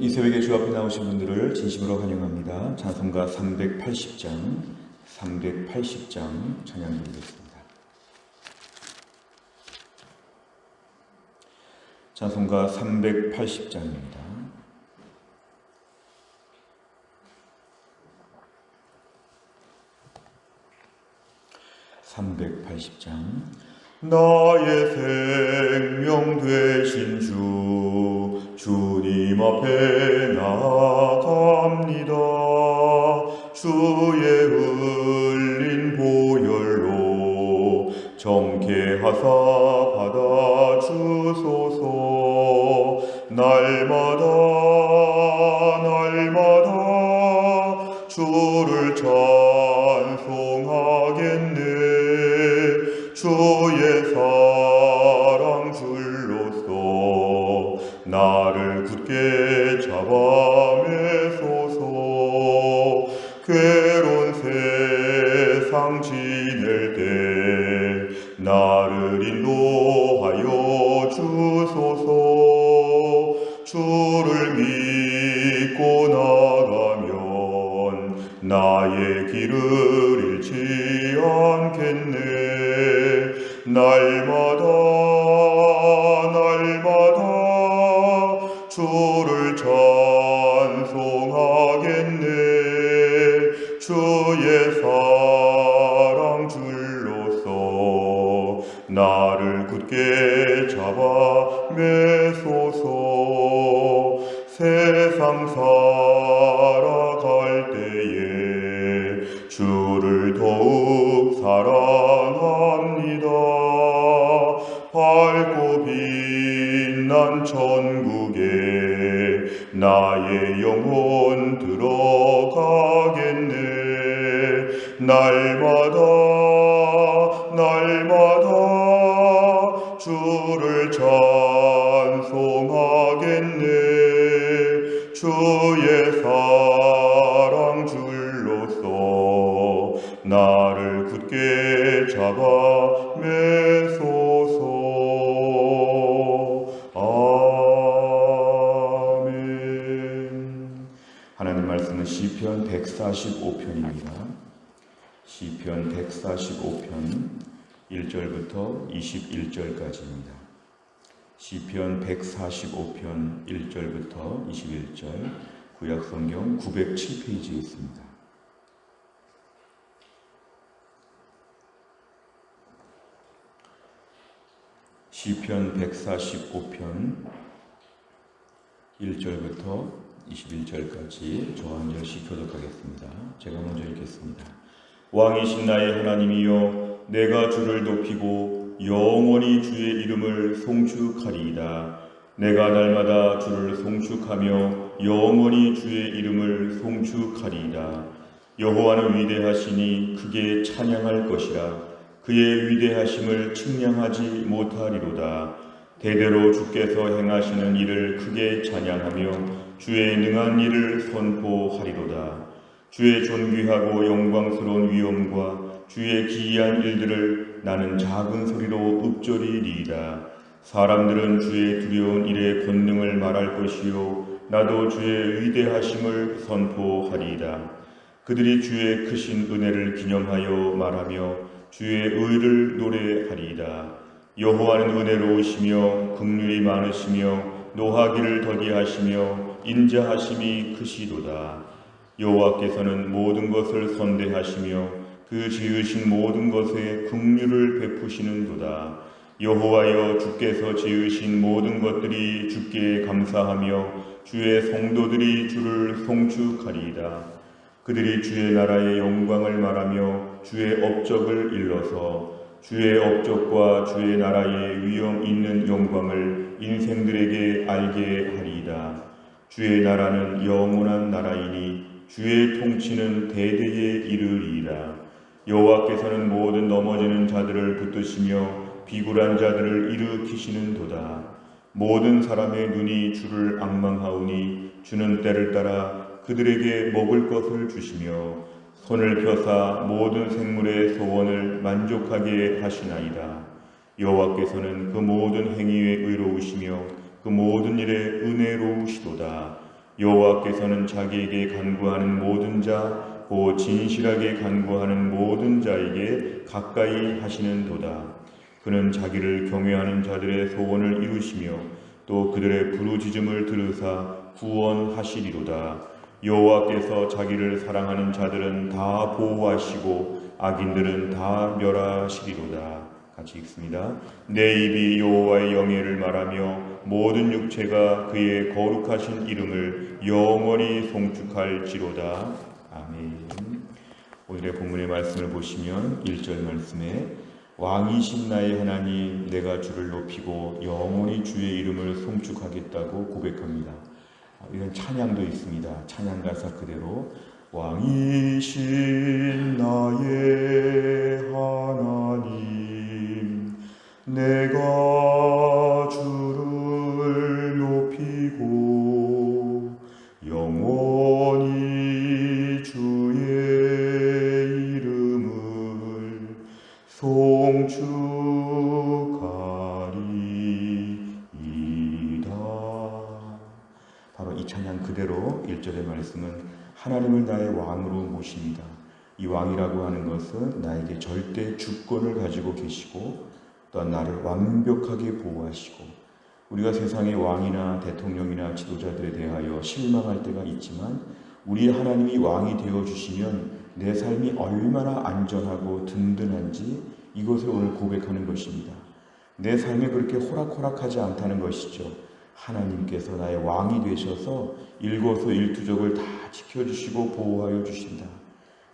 이 새벽에 주 앞에 나오신 분들을 진심으로 환영합니다. 찬송가 380장 찬양 드리겠습니다. 찬송가 380장입니다. 나의 생명 되신 주님 앞에 나아갑니다. 주의 흘린 보혈로 정케하사 받아주소서. 날마다 주를 찬송하겠네. 주의 사랑 줄로서 나를 굳게 잡아 매소서. 괴로운 세상 지낼 때 나를 인도하여 주소서. 주를 믿고 나가면 나의 길을 잃지 않겠네. 날마다 주를 찬송하겠네. 주의 사랑 줄로서 나를 굳게 잡아 매소서. 세상 살아갈 때에 주를 더욱 사랑합니다. 밝고 빛난 천국에 나의 영혼 들어가겠네. 날마다 주를 찬송하겠네. 주의 사랑 줄로서 나를 굳게 잡아 매소서. 아멘. 하나님 말씀은 시편 145편입니다. 시편 145편 1절부터 21절까지입니다. 시편 145편 1절부터 21절, 구약성경 907페이지에 있습니다. 시편 145편 1절부터 21절까지 저 한 절씩 교독하겠습니다. 제가 먼저 읽겠습니다. 왕이신 나의 하나님이여, 내가 주를 높이고 영원히 주의 이름을 송축하리이다. 내가 날마다 주를 송축하며 영원히 주의 이름을 송축하리이다. 여호와는 위대하시니 크게 찬양할 것이라. 그의 위대하심을 측량하지 못하리로다. 대대로 주께서 행하시는 일을 크게 찬양하며 주의 능한 일을 선포하리로다. 주의 존귀하고 영광스러운 위엄과 주의 기이한 일들을 나는 작은 소리로 읊조리리이다. 사람들은 주의 두려운 일의 권능을 말할 것이요, 나도 주의 위대하심을 선포하리이다. 그들이 주의 크신 은혜를 기념하여 말하며 주의 의를 노래하리이다. 여호와는 은혜로우시며 긍휼이 많으시며 노하기를 더디하시며 인자하심이 크시도다. 여호와께서는 모든 것을 선대하시며 그 지으신 모든 것에 긍휼을 베푸시는도다. 여호와여, 주께서 지으신 모든 것들이 주께 감사하며 주의 성도들이 주를 송축하리이다. 그들이 주의 나라의 영광을 말하며 주의 업적을 일러서 주의 업적과 주의 나라의 위엄 있는 영광을 인생들에게 알게 하리이다. 주의 나라는 영원한 나라이니 주의 통치는 대대에 이르리이다. 여호와께서는 모든 넘어지는 자들을 붙드시며 비굴한 자들을 일으키시는도다. 모든 사람의 눈이 주를 앙망하오니 주는 때를 따라 그들에게 먹을 것을 주시며 손을 펴사 모든 생물의 소원을 만족하게 하시나이다. 여호와께서는 그 모든 행위에 의로우시며 그 모든 일에 은혜로우시도다. 여호와께서는 자기에게 간구하는 모든 자, 곧 진실하게 간구하는 모든 자에게 가까이 하시는도다. 그는 자기를 경외하는 자들의 소원을 이루시며 또 그들의 부르짖음을 들으사 구원하시리로다. 여호와께서 자기를 사랑하는 자들은 다 보호하시고 악인들은 다 멸하시리로다. 같이 읽습니다. 내 입이 여호와의 영예를 말하며 모든 육체가 그의 거룩하신 이름을 영원히 송축할지로다. 아멘. 오늘의 본문의 말씀을 보시면 1절 말씀에 왕이신 나의 하나님 내가 주를 높이고 영원히 주의 이름을 송축하겠다고 고백합니다. 이런 찬양도 있습니다. 찬양 가사 그대로 왕이신 나의 하나님 내가 주를 높이고 영원히 주의 이름을 송축하리이다. 바로 이 찬양 그대로 1절의 말씀은 하나님을 나의 왕으로 모십니다. 이 왕이라고 하는 것은 나에게 절대 주권을 가지고 계시고 또한 나를 완벽하게 보호하시고, 우리가 세상의 왕이나 대통령이나 지도자들에 대하여 실망할 때가 있지만 우리 하나님이 왕이 되어주시면 내 삶이 얼마나 안전하고 든든한지 이것을 오늘 고백하는 것입니다. 내 삶이 그렇게 호락호락하지 않다는 것이죠. 하나님께서 나의 왕이 되셔서 일거수일투족을 다 지켜주시고 보호하여 주신다.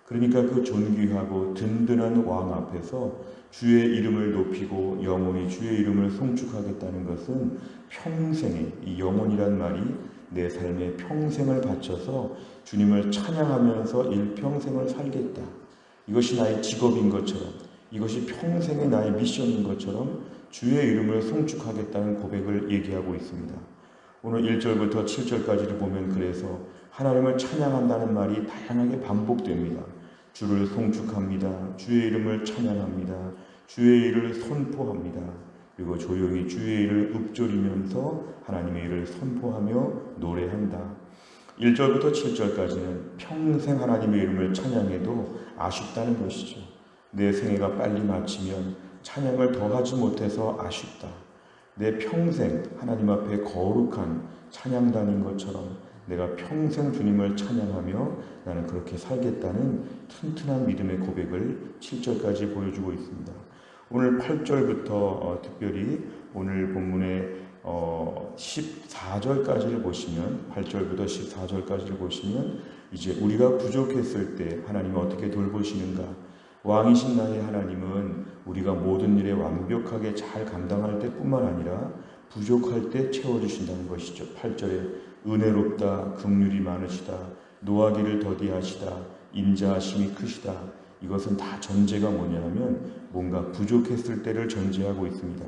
그러니까 그 존귀하고 든든한 왕 앞에서 주의 이름을 높이고 영원히 주의 이름을 송축하겠다는 것은 평생에, 이 영원이란 말이 내 삶에 평생을 바쳐서 주님을 찬양하면서 일평생을 살겠다. 이것이 나의 직업인 것처럼, 이것이 평생의 나의 미션인 것처럼 주의 이름을 송축하겠다는 고백을 얘기하고 있습니다. 오늘 1절부터 7절까지를 보면 그래서 하나님을 찬양한다는 말이 다양하게 반복됩니다. 주를 송축합니다. 주의 이름을 찬양합니다. 주의 일을 선포합니다. 그리고 조용히 주의 일을 읊조리면서 하나님의 일을 선포하며 노래한다. 1절부터 7절까지는 평생 하나님의 이름을 찬양해도 아쉽다는 것이죠. 내 생애가 빨리 마치면 찬양을 더하지 못해서 아쉽다. 내 평생 하나님 앞에 거룩한 찬양단인 것처럼 내가 평생 주님을 찬양하며 나는 그렇게 살겠다는 튼튼한 믿음의 고백을 7절까지 보여주고 있습니다. 오늘 8절부터 특별히 오늘 본문의 14절까지를 보시면, 8절부터 14절까지를 보시면 이제 우리가 부족했을 때 하나님은 어떻게 돌보시는가, 왕이신 나의 하나님은 우리가 모든 일에 완벽하게 잘 감당할 때뿐만 아니라 부족할 때 채워주신다는 것이죠. 8절에 은혜롭다, 긍휼이 많으시다, 노하기를 더디하시다, 인자하심이 크시다. 이것은 다 전제가 뭐냐면 뭔가 부족했을 때를 전제하고 있습니다.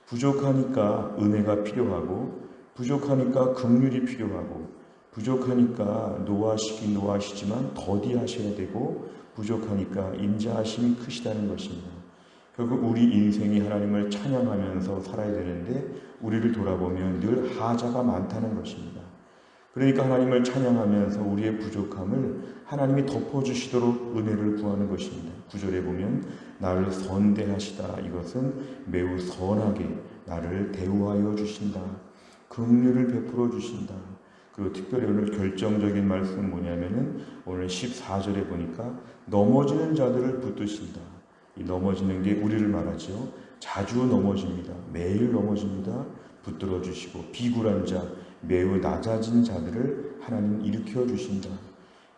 부족하니까 은혜가 필요하고, 부족하니까 긍휼이 필요하고, 부족하니까 노하시긴 노하시지만 더디하셔야 되고, 부족하니까 인자하심이 크시다는 것입니다. 결국 우리 인생이 하나님을 찬양하면서 살아야 되는데 우리를 돌아보면 늘 하자가 많다는 것입니다. 그러니까 하나님을 찬양하면서 우리의 부족함을 하나님이 덮어주시도록 은혜를 구하는 것입니다. 9절에 보면 나를 선대하시다. 이것은 매우 선하게 나를 대우하여 주신다. 긍휼을 베풀어 주신다. 그리고 특별히 오늘 결정적인 말씀은 뭐냐면은 오늘 14절에 보니까 넘어지는 자들을 붙드신다. 이 넘어지는 게 우리를 말하죠. 자주 넘어집니다. 매일 넘어집니다. 붙들어 주시고, 비굴한 자, 매우 낮아진 자들을 하나님 일으켜 주신다.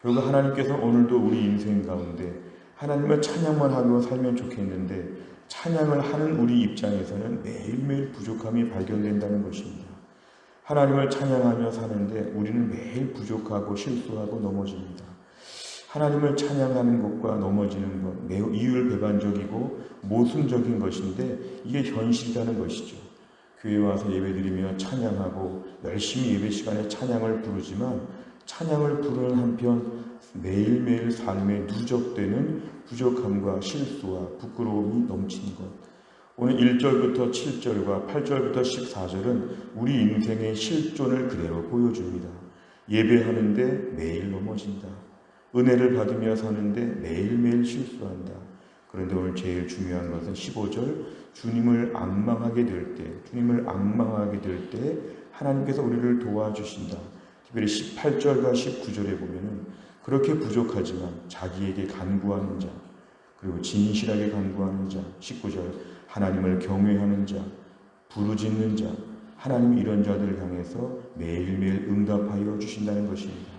결국 하나님께서 오늘도 우리 인생 가운데 하나님을 찬양만 하고 살면 좋겠는데 찬양을 하는 우리 입장에서는 매일매일 부족함이 발견된다는 것입니다. 하나님을 찬양하며 사는데 우리는 매일 부족하고 실수하고 넘어집니다. 하나님을 찬양하는 것과 넘어지는 것 매우 이율배반적이고 모순적인 것인데 이게 현실이라는 것이죠. 교회 와서 예배드리며 찬양하고 열심히 예배 시간에 찬양을 부르지만 찬양을 부르는 한편 매일매일 삶에 누적되는 부족함과 실수와 부끄러움이 넘치는 것. 오늘 1절부터 7절과 8절부터 14절은 우리 인생의 실존을 그대로 보여줍니다. 예배하는데 매일 넘어진다. 은혜를 받으며 사는데 매일매일 실수한다. 그런데 오늘 제일 중요한 것은 15절, 주님을 앙망하게 될 때 하나님께서 우리를 도와주신다. 특별히 18절과 19절에 보면은 그렇게 부족하지만 자기에게 간구하는 자, 그리고 진실하게 간구하는 자, 19절 하나님을 경외하는 자, 부르짖는 자, 하나님 이런 자들을 향해서 매일매일 응답하여 주신다는 것입니다.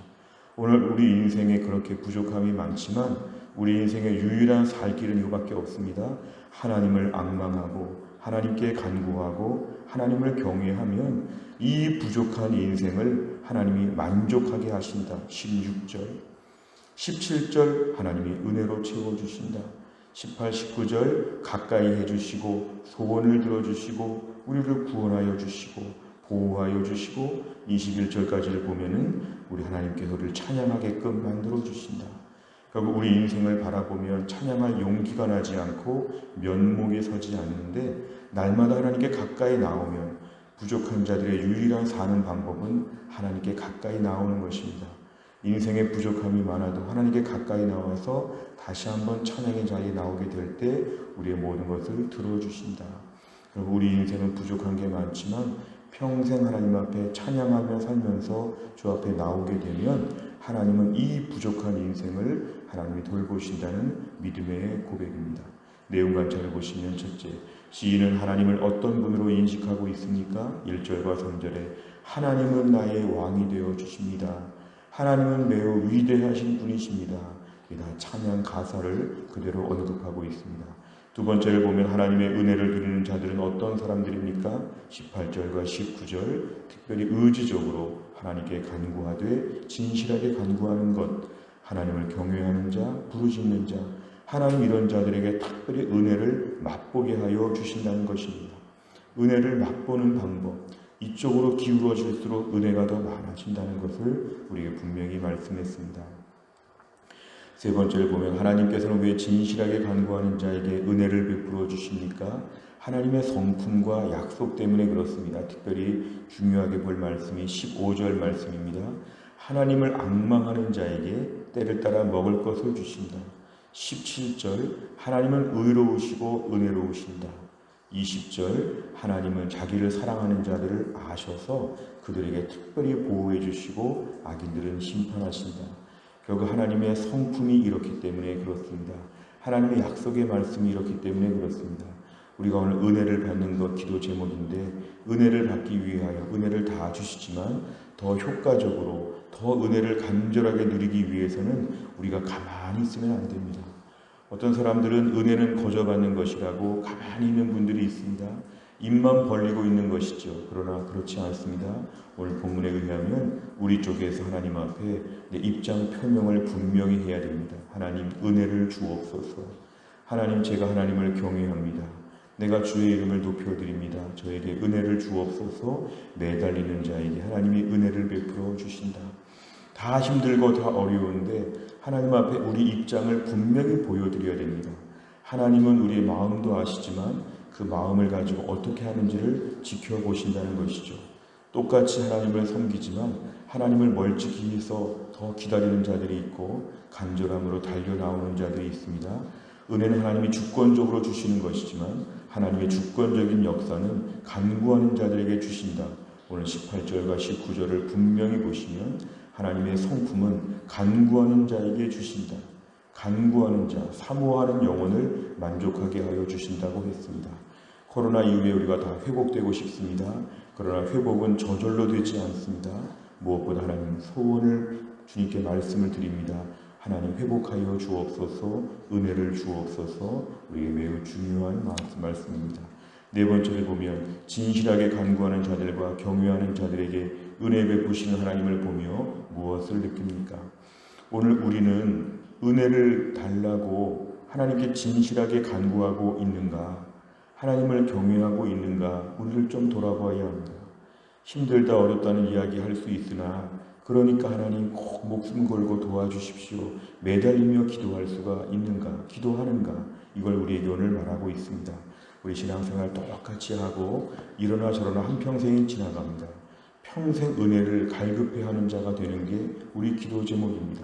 오늘 우리 인생에 그렇게 부족함이 많지만 우리 인생의 유일한 살 길은 이거밖에 없습니다. 하나님을 앙망하고 하나님께 간구하고 하나님을 경외하면 이 부족한 인생을 하나님이 만족하게 하신다. 16절, 17절 하나님이 은혜로 채워주신다. 18, 19절 가까이 해주시고 소원을 들어주시고 우리를 구원하여 주시고 보호하여 주시고 21절까지를 보면은 우리 하나님께서 우리를 찬양하게끔 만들어 주신다. 결국 우리 인생을 바라보면 찬양할 용기가 나지 않고 면목에 서지 않는데 날마다 하나님께 가까이 나오면 부족한 자들의 유일한 사는 방법은 하나님께 가까이 나오는 것입니다. 인생에 부족함이 많아도 하나님께 가까이 나와서 다시 한번 찬양의 자리에 나오게 될 때 우리의 모든 것을 들어주신다. 그리고 우리 인생은 부족한 게 많지만 평생 하나님 앞에 찬양하며 살면서 주 앞에 나오게 되면 하나님은 이 부족한 인생을 하나님이 돌보신다는 믿음의 고백입니다. 내용 관찰을 보시면 첫째, 시인은 하나님을 어떤 분으로 인식하고 있습니까? 1절과 3절에 하나님은 나의 왕이 되어 주십니다. 하나님은 매우 위대하신 분이십니다. 이 다 찬양 가사를 그대로 언급하고 있습니다. 두 번째를 보면 하나님의 은혜를 누리는 자들은 어떤 사람들입니까? 18절과 19절 특별히 의지적으로 하나님께 간구하되 진실하게 간구하는 것, 하나님을 경외하는 자, 부르짖는 자, 하나님 이런 자들에게 특별히 은혜를 맛보게 하여 주신다는 것입니다. 은혜를 맛보는 방법, 이쪽으로 기울어질수록 은혜가 더 많아진다는 것을 우리에게 분명히 말씀했습니다. 세 번째를 보면 하나님께서는 왜 진실하게 간구하는 자에게 은혜를 베풀어 주십니까? 하나님의 성품과 약속 때문에 그렇습니다. 특별히 중요하게 볼 말씀이 15절 말씀입니다. 하나님을 앙망하는 자에게 때를 따라 먹을 것을 주신다. 17절 하나님은 의로우시고 은혜로우신다. 20절 하나님은 자기를 사랑하는 자들을 아셔서 그들에게 특별히 보호해 주시고 악인들은 심판하신다. 결국 하나님의 성품이 이렇기 때문에 그렇습니다. 하나님의 약속의 말씀이 이렇기 때문에 그렇습니다. 우리가 오늘 은혜를 받는 것 기도 제목인데 은혜를 받기 위하여 은혜를 다 주시지만 더 효과적으로 더 은혜를 간절하게 누리기 위해서는 우리가 가만히 있으면 안 됩니다. 어떤 사람들은 은혜는 거저받는 것이라고 가만히 있는 분들이 있습니다. 입만 벌리고 있는 것이죠. 그러나 그렇지 않습니다. 오늘 본문에 의하면 우리 쪽에서 하나님 앞에 입장 표명을 분명히 해야 됩니다. 하나님 은혜를 주옵소서. 하나님 제가 하나님을 경외합니다. 내가 주의 이름을 높여드립니다. 저에게 은혜를 주옵소서. 매달리는 자에게 하나님이 은혜를 베풀어 주신다. 다 힘들고 다 어려운데 하나님 앞에 우리 입장을 분명히 보여드려야 됩니다. 하나님은 우리의 마음도 아시지만 그 마음을 가지고 어떻게 하는지를 지켜보신다는 것이죠. 똑같이 하나님을 섬기지만 하나님을 멀찍이 해서 더 기다리는 자들이 있고 간절함으로 달려나오는 자들이 있습니다. 은혜는 하나님이 주권적으로 주시는 것이지만 하나님의 주권적인 역사는 간구하는 자들에게 주신다. 오늘 18절과 19절을 분명히 보시면 하나님의 성품은 간구하는 자에게 주신다. 간구하는 자, 사모하는 영혼을 만족하게 하여 주신다고 했습니다. 코로나 이후에 우리가 다 회복되고 싶습니다. 그러나 회복은 저절로 되지 않습니다. 무엇보다 하나님 소원을 주님께 말씀을 드립니다. 하나님 회복하여 주옵소서, 은혜를 주옵소서. 우리에게 매우 중요한 말씀입니다. 네 번째를 보면 진실하게 간구하는 자들과 경외하는 자들에게 은혜 베푸시는 하나님을 보며 무엇을 느낍니까? 오늘 우리는 은혜를 달라고 하나님께 진실하게 간구하고 있는가? 하나님을 경외하고 있는가? 우리를 좀 돌아봐야 합니다. 힘들다 어렵다는 이야기 할 수 있으나 그러니까 하나님 꼭 목숨 걸고 도와주십시오. 매달리며 기도할 수가 있는가? 기도하는가? 이걸 우리에게 오늘 말하고 있습니다. 우리 신앙생활 똑같이 하고 이러나 저러나 한평생이 지나갑니다. 평생 은혜를 갈급해하는 자가 되는 게 우리 기도 제목입니다.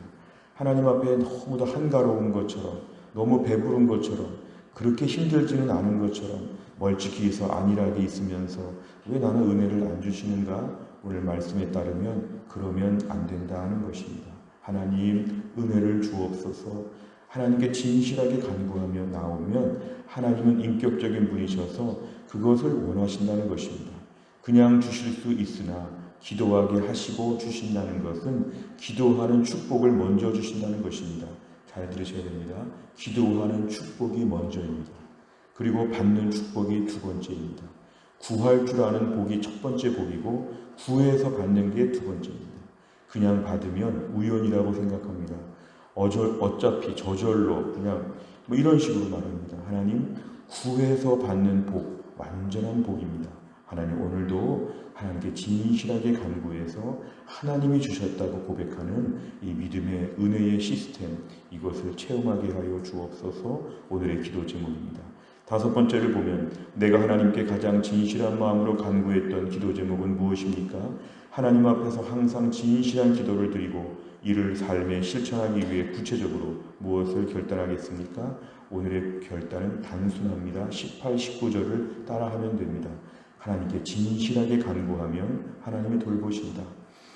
하나님 앞에 너무도 한가로운 것처럼, 너무 배부른 것처럼, 그렇게 힘들지는 않은 것처럼 멀찍이서 안일하게 있으면서 왜 나는 은혜를 안 주시는가? 오늘 말씀에 따르면 그러면 안 된다는 것입니다. 하나님 은혜를 주옵소서. 하나님께 진실하게 간구하며 나오면 하나님은 인격적인 분이셔서 그것을 원하신다는 것입니다. 그냥 주실 수 있으나 기도하게 하시고 주신다는 것은 기도하는 축복을 먼저 주신다는 것입니다. 잘 들으셔야 됩니다. 기도하는 축복이 먼저입니다. 그리고 받는 축복이 두 번째입니다. 구할 줄 아는 복이 첫 번째 복이고 구해서 받는 게 두 번째입니다. 그냥 받으면 우연이라고 생각합니다. 어차피 저절로 그냥 이런 식으로 말합니다. 하나님 구해서 받는 복, 완전한 복입니다. 하나님 오늘도 하나님께 진실하게 간구해서 하나님이 주셨다고 고백하는 이 믿음의 은혜의 시스템, 이것을 체험하게 하여 주옵소서. 오늘의 기도 제목입니다. 다섯 번째를 보면 내가 하나님께 가장 진실한 마음으로 간구했던 기도 제목은 무엇입니까? 하나님 앞에서 항상 진실한 기도를 드리고 이를 삶에 실천하기 위해 구체적으로 무엇을 결단하겠습니까? 오늘의 결단은 단순합니다. 18, 19절을 따라하면 됩니다. 하나님께 진실하게 간구하면 하나님이 돌보신다.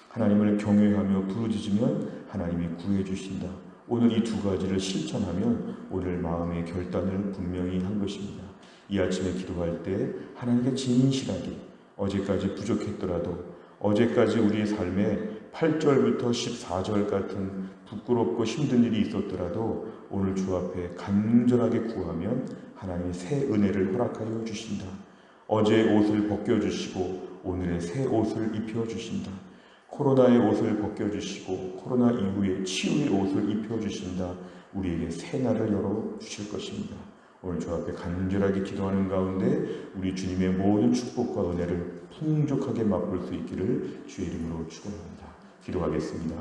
하나님을 경외하며 부르짖으면 하나님이 구해주신다. 오늘 이 두 가지를 실천하면 오늘 마음의 결단을 분명히 한 것입니다. 이 아침에 기도할 때 하나님께 진실하게, 어제까지 부족했더라도, 어제까지 우리의 삶에 8절부터 14절 같은 부끄럽고 힘든 일이 있었더라도 오늘 주 앞에 간절하게 구하면 하나님이 새 은혜를 허락하여 주신다. 어제의 옷을 벗겨주시고 오늘의 새 옷을 입혀주신다. 코로나의 옷을 벗겨주시고 코로나 이후에 치유의 옷을 입혀주신다. 우리에게 새 날을 열어주실 것입니다. 오늘 주 앞에 간절하게 기도하는 가운데 우리 주님의 모든 축복과 은혜를 풍족하게 맛볼 수 있기를 주의 이름으로 축원합니다. 기도하겠습니다.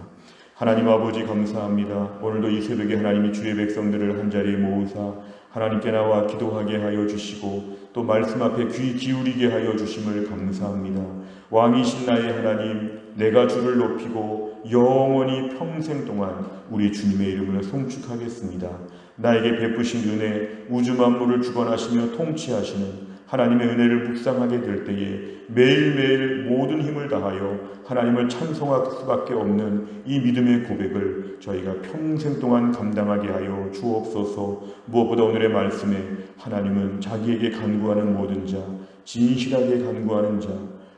하나님 아버지 감사합니다. 오늘도 이 새벽에 하나님이 주의 백성들을 한자리에 모으사 하나님께 나와 기도하게 하여 주시고 또 말씀 앞에 귀 기울이게 하여 주심을 감사합니다. 왕이신 나의 하나님, 내가 주를 높이고 영원히 평생 동안 우리 주님의 이름을 송축하겠습니다. 나에게 베푸신 은혜, 우주 만물을 주관하시며 통치하시는 하나님의 은혜를 묵상하게 될 때에 매일매일 모든 힘을 다하여 하나님을 찬송할 수밖에 없는 이 믿음의 고백을 저희가 평생 동안 감당하게 하여 주옵소서. 무엇보다 오늘의 말씀에 하나님은 자기에게 간구하는 모든 자, 진실하게 간구하는 자,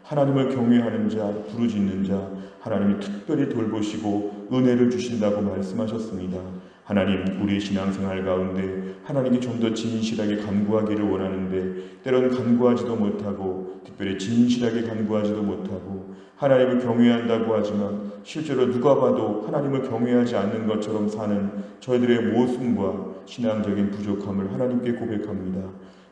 하나님을 경외하는 자, 부르짖는 자, 하나님이 특별히 돌보시고 은혜를 주신다고 말씀하셨습니다. 하나님, 우리의 신앙생활 가운데 하나님께 좀 더 진실하게 간구하기를 원하는데 때로는 간구하지도 못하고 특별히 진실하게 간구하지도 못하고 하나님을 경외한다고 하지만 실제로 누가 봐도 하나님을 경외하지 않는 것처럼 사는 저희들의 모습과 신앙적인 부족함을 하나님께 고백합니다.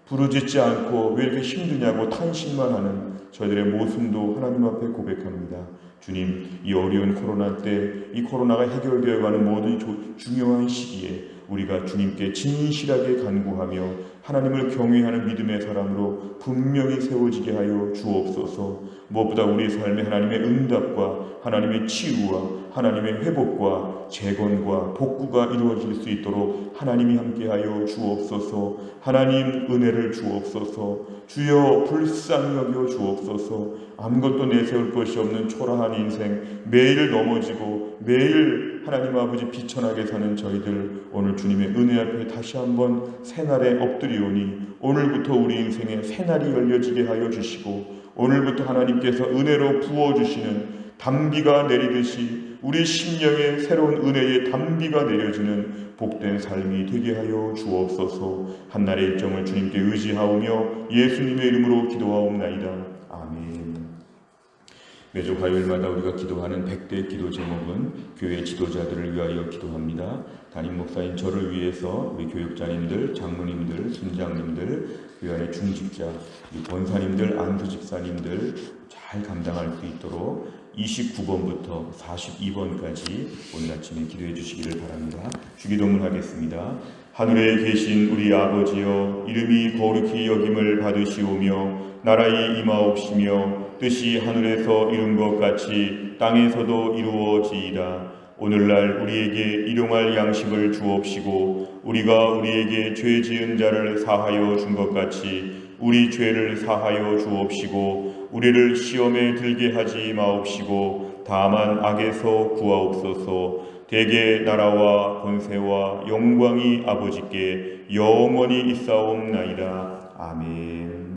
부르짖지 않고 왜 이렇게 힘드냐고 탄식만 하는 저희들의 모습도 하나님 앞에 고백합니다. 주님, 이 어려운 코로나 때 이 코로나가 해결되어가는 모든 중요한 시기에 우리가 주님께 진실하게 간구하며 하나님을 경외하는 믿음의 사람으로 분명히 세워지게 하여 주옵소서. 무엇보다 우리 삶에 하나님의 응답과 하나님의 치유와 하나님의 회복과 재건과 복구가 이루어질 수 있도록 하나님이 함께하여 주옵소서. 하나님 은혜를 주옵소서. 주여 불쌍히 여겨 주옵소서. 아무것도 내세울 것이 없는 초라한 인생, 매일 넘어지고 매일 하나님 아버지 비천하게 사는 저희들 오늘 주님의 은혜 앞에 다시 한번 새날에 엎드리오니 오늘부터 우리 인생에 새날이 열려지게 하여 주시고 오늘부터 하나님께서 은혜로 부어주시는 단비가 내리듯이 우리 심령에 새로운 은혜의 단비가 내려지는 복된 삶이 되게 하여 주옵소서. 한날의 일정을 주님께 의지하오며 예수님의 이름으로 기도하옵나이다. 아멘. 매주 화요일마다 우리가 기도하는 100대 기도 제목은 교회 지도자들을 위하여 기도합니다. 담임 목사인 저를 위해서 우리 교육자님들, 장로님들, 순장님들, 교회 안의 중직자, 권사님들, 안수집사님들 잘 감당할 수 있도록 29번부터 42번까지 오늘 아침에 기도해 주시기를 바랍니다. 주기도문 하겠습니다. 하늘에 계신 우리 아버지여, 이름이 거룩히 여김을 받으시오며 나라의 임하옵시며 뜻이 하늘에서 이룬 것 같이 땅에서도 이루어지이다. 오늘날 우리에게 일용할 양식을 주옵시고 우리가 우리에게 죄 지은 자를 사하여 준 것 같이 우리 죄를 사하여 주옵시고 우리를 시험에 들게 하지 마옵시고 다만 악에서 구하옵소서. 대개 나라와 권세와 영광이 아버지께 영원히 있사옵나이다. 아멘.